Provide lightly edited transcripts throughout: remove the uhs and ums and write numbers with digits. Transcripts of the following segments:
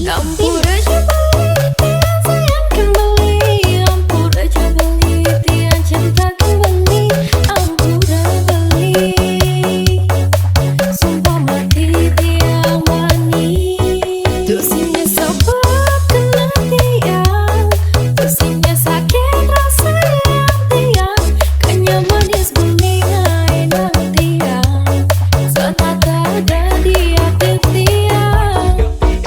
Ampur aja beli tiang sayang kan beli, ampur aja beli tiang cinta kan beli, ampura beli. Sumpah mati tiang wani, tusinya sebab kena tiang, tusinya sakit rasa yang tiang, kanya manis beli enak tiang, setata ada di hati tiang.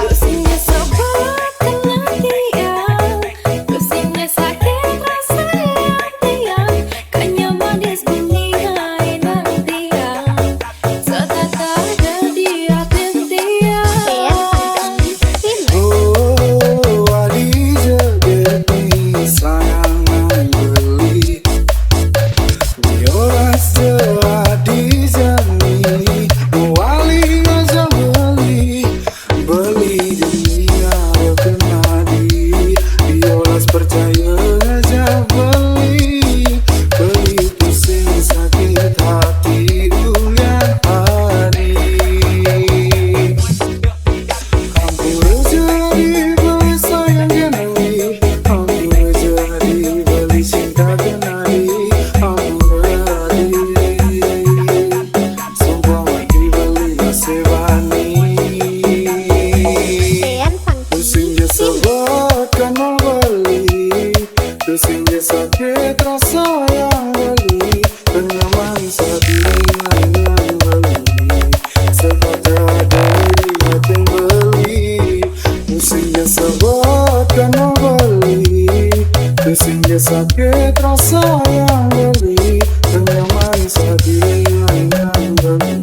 Tusinya sebab kena tiang, tusinya sakit rasa yang tiang, kanya manis beli enak tiang, setata ada di hati tiang. Oh, Adija jadi sayangan beli Biolas Adija nih Wali aja beli dunia kena di Biolas percaya aja beli pusing sakit hati ulian hari. Hampir jadi beli sayang kenali, hampir jadi beli cinta kenali, hampir jadi sumpah mati beli asewani. Pusingnya sebab karena beli, pusingnya sakit rasa yang beli, kenyaman saat yang beli, sepatah ada di hati beli. Pusingnya sebab karena beli, pusingnya sakit rasa yang beli, kenyaman saat yang beli,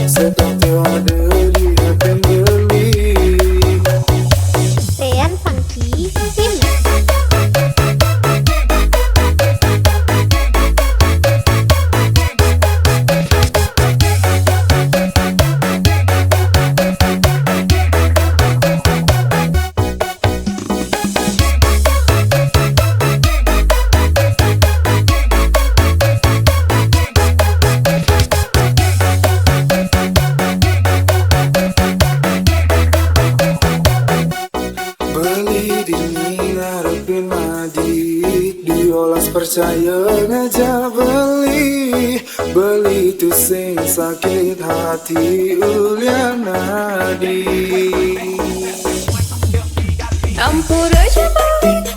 sepatah ada di hati beli. Dean Funky Film. Beli dini ngarepin madi, diolas percaya ngajak beli, beli tuh sing sakit hati ulian nadi. Ampur aja beli